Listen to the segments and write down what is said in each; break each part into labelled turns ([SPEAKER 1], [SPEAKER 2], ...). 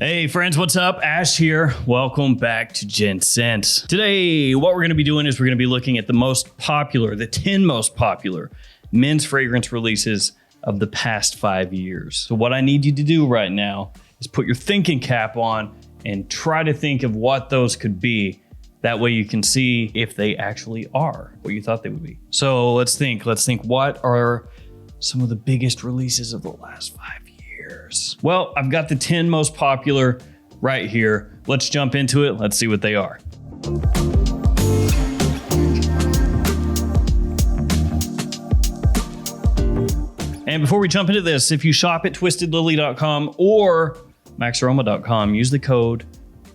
[SPEAKER 1] Hey friends, what's up? Ash here. Welcome back to Gent Scents. Today, what we're going to be doing is we're going to be looking at the 10 most popular men's fragrance releases of the past 5 years. So what I need you to do right now is put your thinking cap on and try to think of what those could be. That way you can see if they actually are what you thought they would be. So let's think, what are some of the biggest releases of the last 5 years? Well, I've got the 10 most popular right here. Let's jump into it. Let's see what they are. And before we jump into this, if you shop at twistedlily.com or maxaroma.com, use the code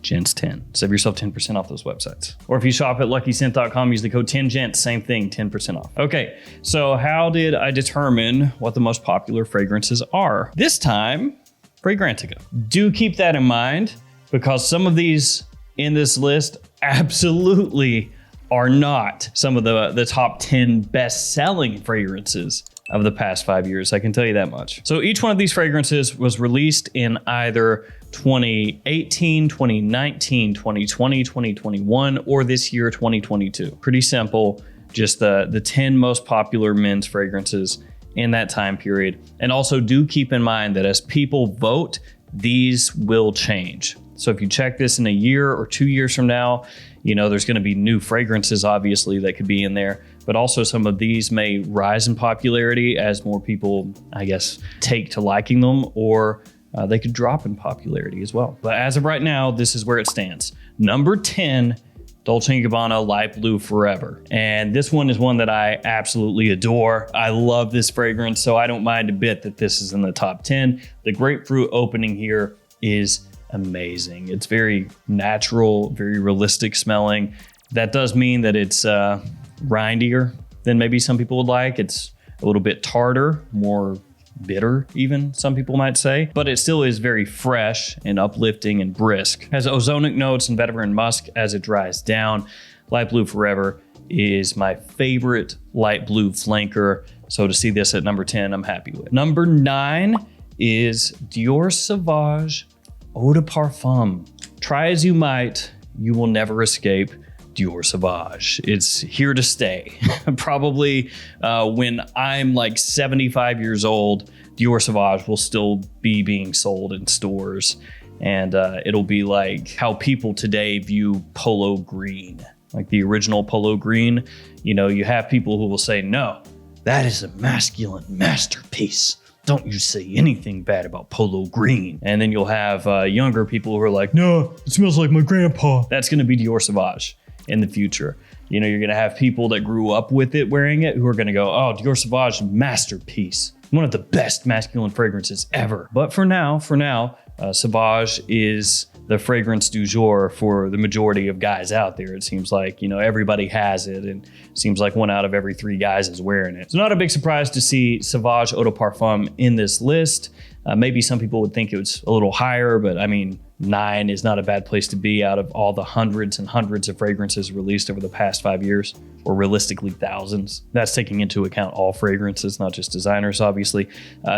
[SPEAKER 1] GENTS10. Save yourself 10% off those websites. Or if you shop at luckyscent.com, use the code 10GENTS, same thing, 10% off. Okay, so how did I determine what the most popular fragrances are? This time, Fragrantica. Do keep that in mind because some of these in this list absolutely are not some of the top 10 best-selling fragrances of the past 5 years. I can tell you that much. So each one of these fragrances was released in either 2018, 2019, 2020, 2021, or this year, 2022. Pretty simple, just the 10 most popular men's fragrances in that time period. And also do keep in mind that as people vote, these will change. So if you check this in a year or 2 years from now, you know, there's going to be new fragrances, obviously, that could be in there, but also some of these may rise in popularity as more people, I guess, take to liking them, or they could drop in popularity as well. But as of right now, this is where it stands. Number 10, Dolce & Gabbana Light Blue Forever. And this one is one that I absolutely adore. I love this fragrance, so I don't mind a bit that this is in the top 10. The grapefruit opening here is amazing. It's very natural, very realistic smelling. That does mean that it's rindier than maybe some people would like. It's a little bit tartar, more bitter even, some people might say, but it still is very fresh and uplifting and brisk. Has ozonic notes and vetiver musk as it dries down. Light Blue Forever is my favorite light blue flanker, so to see this at number 10, I'm happy with. Number 9 is Dior Sauvage Eau de Parfum. Try as you might, you will never escape Dior Sauvage. It's here to stay. Probably when I'm like 75 years old, Dior Sauvage will still be being sold in stores. And it'll be like how people today view Polo Green, like the original Polo Green. You know, you have people who will say, no, that is a masculine masterpiece. Don't you say anything bad about Polo Green. And then you'll have younger people who are like, no, it smells like my grandpa. That's gonna be Dior Sauvage in the future. You know, you're gonna have people that grew up with it wearing it who are gonna go, oh, Dior Sauvage, masterpiece. One of the best masculine fragrances ever. But for now, Sauvage is the fragrance du jour for the majority of guys out there. It seems like, you know, everybody has it, and it seems like 1 out of every 3 guys is wearing it. It's not a big surprise to see Sauvage Eau de Parfum in this list. Maybe some people would think it was a little higher, but I mean, 9 is not a bad place to be out of all the hundreds and hundreds of fragrances released over the past 5 years, or realistically thousands. That's taking into account all fragrances, not just designers, obviously.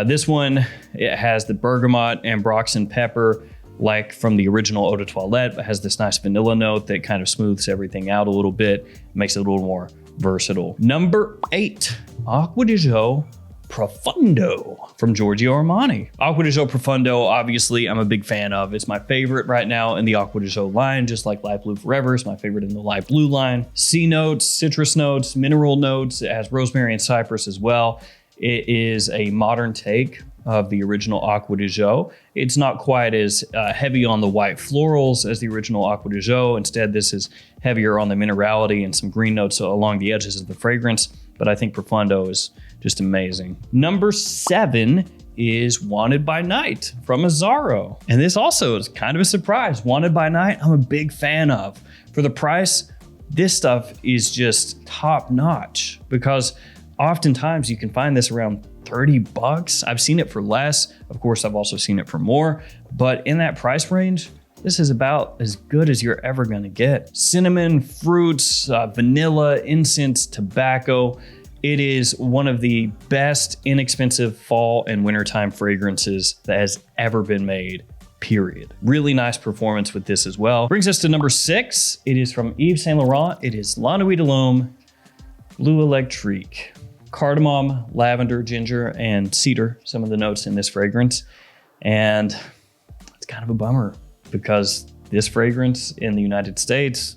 [SPEAKER 1] This one, it has the bergamot, ambrox, and pepper, like from the original Eau de Toilette, but has this nice vanilla note that kind of smooths everything out a little bit, makes it a little more versatile. Number 8, Acqua di Gio Profondo from Giorgio Armani. Acqua di Gio Profondo, obviously, I'm a big fan of. It's my favorite right now in the Acqua di Gio line, just like Light Blue Forever is my favorite in the Light Blue line. Sea notes, citrus notes, mineral notes. It has rosemary and cypress as well. It is a modern take of the original Acqua di Gio. It's not quite as heavy on the white florals as the original Acqua di Gio. Instead, this is heavier on the minerality and some green notes along the edges of the fragrance, but I think Profondo is just amazing. Number 7 is Wanted by Night from Azzaro. And this also is kind of a surprise. Wanted by Night, I'm a big fan of. For the price, this stuff is just top notch because oftentimes you can find this around $30. I've seen it for less. Of course, I've also seen it for more, but in that price range, this is about as good as you're ever gonna get. Cinnamon, fruits, vanilla, incense, tobacco. It is one of the best inexpensive fall and wintertime fragrances that has ever been made period. Really nice performance with this as well. Brings us to number 6. It is from Yves Saint Laurent. It is La Nuit de l'Homme Bleu Electrique. Cardamom, lavender, ginger, and cedar, some of the notes in this fragrance. And it's kind of a bummer because this fragrance in the United States,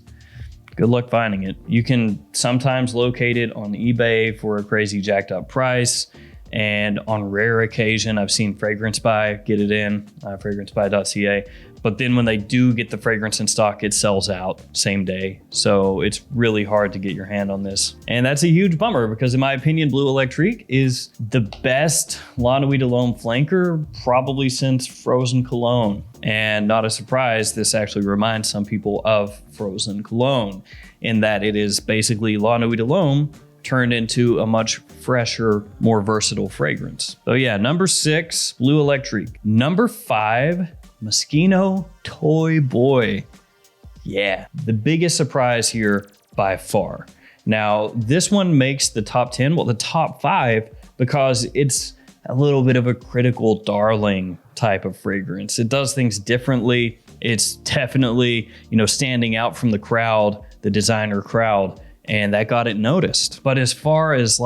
[SPEAKER 1] good luck finding it. You can sometimes locate it on eBay for a crazy jacked up price. And on rare occasion, I've seen Fragrance Buy get it in, fragrancebuy.ca. But then when they do get the fragrance in stock, it sells out same day. So it's really hard to get your hand on this. And that's a huge bummer because in my opinion, Bleu Electrique is the best La Nuit de l'Homme flanker probably since Frozen Cologne. And not a surprise, this actually reminds some people of Frozen Cologne in that it is basically La Nuit de l'Homme turned into a much fresher, more versatile fragrance. So yeah, number 6, Bleu Electrique. Number 5, Moschino Toy Boy. Yeah, the biggest surprise here by far. Now, this one makes the top 10, well, the top 5, because it's a little bit of a critical darling type of fragrance. It does things differently. It's definitely, standing out from the crowd, the designer crowd, and that got it noticed. But as far as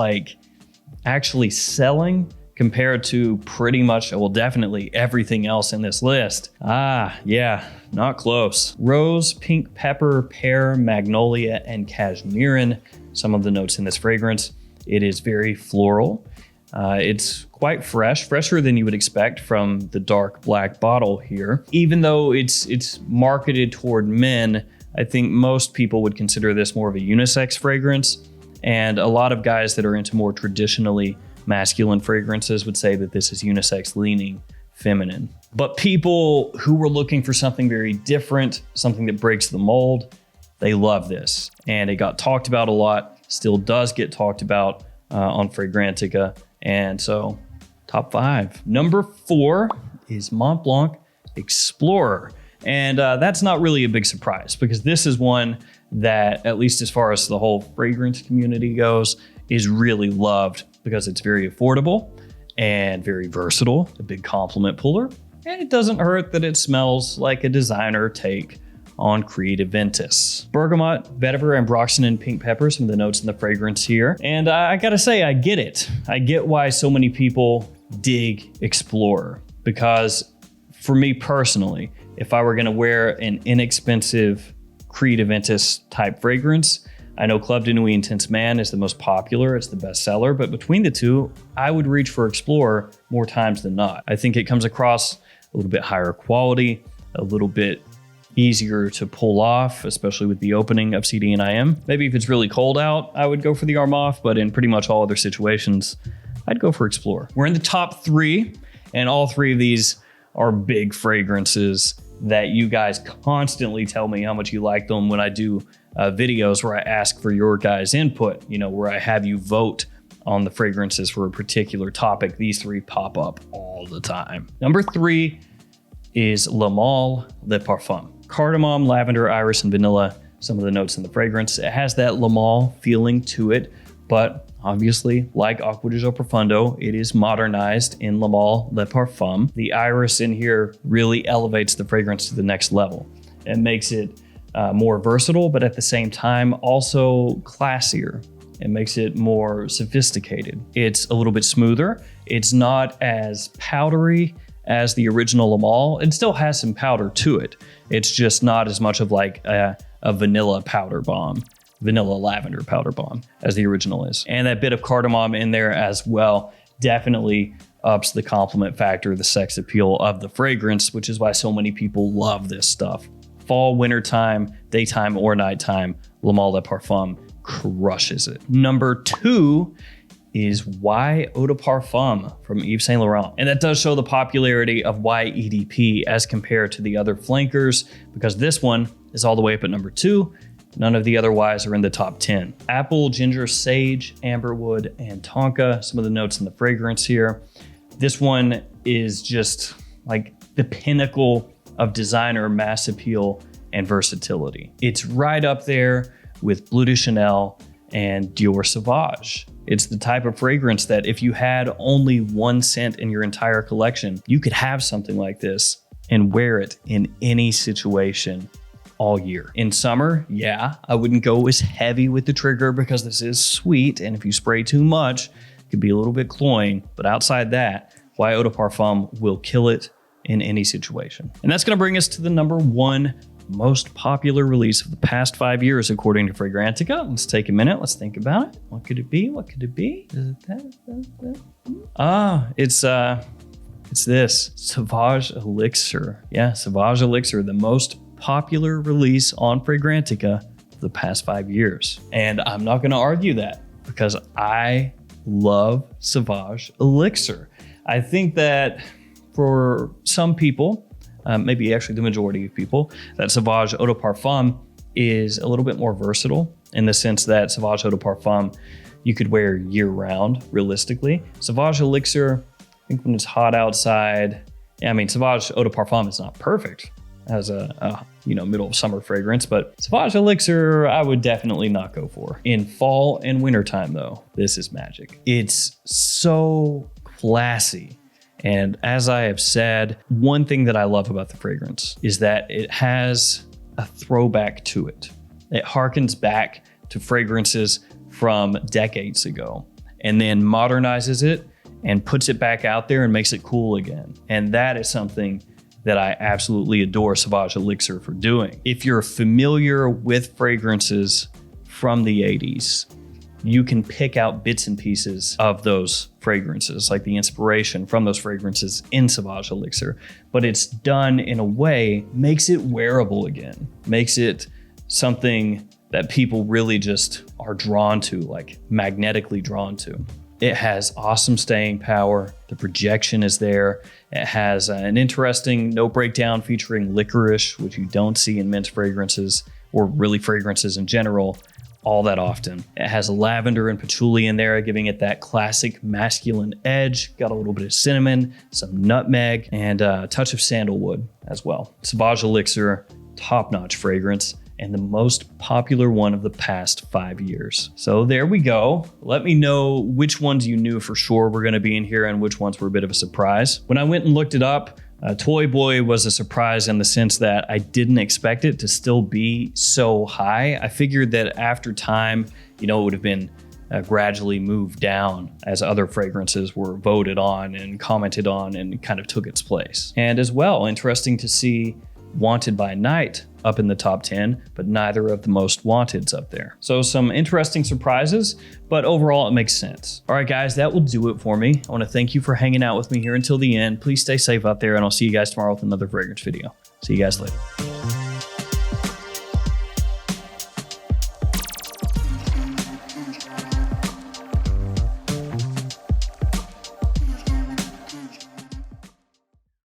[SPEAKER 1] actually selling, compared to pretty much, well, definitely everything else in this list. Yeah, not close. Rose, pink pepper, pear, magnolia, and cashmeran. Some of the notes in this fragrance. It is very floral. It's quite fresh, fresher than you would expect from the dark black bottle here. Even though it's marketed toward men, I think most people would consider this more of a unisex fragrance. And a lot of guys that are into more traditionally masculine fragrances would say that this is unisex leaning feminine. But people who were looking for something very different, something that breaks the mold, they love this. And it got talked about a lot, still does get talked about on Fragrantica. And so top 5. Number 4 is Mont Blanc Explorer. And that's not really a big surprise because this is one that, at least as far as the whole fragrance community goes, is really loved because it's very affordable and very versatile, a big compliment puller, and it doesn't hurt that it smells like a designer take on Creed Aventus. Bergamot, vetiver, and Ambroxan pink pepper, some of the notes in the fragrance here. And I gotta say, I get it. I get why so many people dig Explorer because for me personally, if I were gonna wear an inexpensive Creed Aventus type fragrance, I know Club de Nuit Intense Man is the most popular, it's the best seller, but between the two, I would reach for Explorer more times than not. I think it comes across a little bit higher quality, a little bit easier to pull off, especially with the opening of CD and IM. Maybe if it's really cold out, I would go for the arm off, but in pretty much all other situations, I'd go for Explorer. We're in the top 3, and all 3 of these are big fragrances that you guys constantly tell me how much you like them when I do videos where I ask for your guys' input, where I have you vote on the fragrances for a particular topic. These 3 pop up all the time. Number 3 is Le Male Le Parfum. Cardamom, lavender, iris, and vanilla, some of the notes in the fragrance. It has that Le Male feeling to it, but obviously, like Acqua di Gio Profondo, it is modernized in Le Male Le Parfum. The iris in here really elevates the fragrance to the next level. It makes it more versatile, but at the same time, also classier. It makes it more sophisticated. It's a little bit smoother. It's not as powdery as the original Le Male. It still has some powder to it. It's just not as much of like a vanilla powder bomb, vanilla lavender powder bomb as the original is. And that bit of cardamom in there as well definitely ups the compliment factor, the sex appeal of the fragrance, which is why so many people love this stuff. Fall, winter time, daytime or nighttime, Le Male Le Parfum crushes it. Number 2 is Y Eau de Parfum from Yves Saint Laurent. And that does show the popularity of YEDP as compared to the other flankers, because this one is all the way up at number 2. None of the other Ys are in the top 10. Apple, ginger, sage, amberwood, and tonka, some of the notes in the fragrance here. This one is just like the pinnacle of designer mass appeal and versatility. It's right up there with Bleu de Chanel and Dior Sauvage. It's the type of fragrance that if you had only one scent in your entire collection, you could have something like this and wear it in any situation all year. In summer, yeah, I wouldn't go as heavy with the trigger because this is sweet, and if you spray too much, it could be a little bit cloying. But outside that, Fly Eau de Parfum will kill it in any situation. And that's going to bring us to the number one most popular release of the past 5 years, according to Fragrantica. Let's take a minute. Let's think about it. What could it be? What could it be? Is it that? It's this Sauvage Elixir. Yeah, Sauvage Elixir, the most popular release on Fragrantica of the past 5 years. And I'm not going to argue that because I love Sauvage Elixir. I think that for some people, maybe actually the majority of people, that Sauvage Eau de Parfum is a little bit more versatile in the sense that Sauvage Eau de Parfum you could wear year round, realistically. Sauvage Elixir, I think when it's hot outside, Sauvage Eau de Parfum is not perfect as a middle of summer fragrance, but Sauvage Elixir, I would definitely not go for. In fall and wintertime though, this is magic. It's so classy. And as I have said, one thing that I love about the fragrance is that it has a throwback to it. It harkens back to fragrances from decades ago and then modernizes it and puts it back out there and makes it cool again. And that is something that I absolutely adore Sauvage Elixir for doing. If you're familiar with fragrances from the 80s, you can pick out bits and pieces of those fragrances, like the inspiration from those fragrances in Sauvage Elixir, but it's done in a way, makes it wearable again, makes it something that people really just are drawn to, like magnetically drawn to. It has awesome staying power. The projection is there. It has an interesting note breakdown featuring licorice, which you don't see in men's fragrances or really fragrances in general all that often. It has lavender and patchouli in there, giving it that classic masculine edge. Got a little bit of cinnamon, some nutmeg, and a touch of sandalwood as well. Sauvage Elixir, top-notch fragrance, and the most popular one of the past 5 years. So there we go. Let me know which ones you knew for sure were gonna be in here and which ones were a bit of a surprise. When I went and looked it up, Toy Boy was a surprise in the sense that I didn't expect it to still be so high. I figured that after time, it would have been gradually moved down as other fragrances were voted on and commented on and kind of took its place. And as well, interesting to see Wanted by Night up in the top 10, but neither of the most wanted's up there. So some interesting surprises, but overall it makes sense. All right, guys, that will do it for me. I want to thank you for hanging out with me here until the end. Please stay safe out there, and I'll see you guys tomorrow with another fragrance video. See you guys later.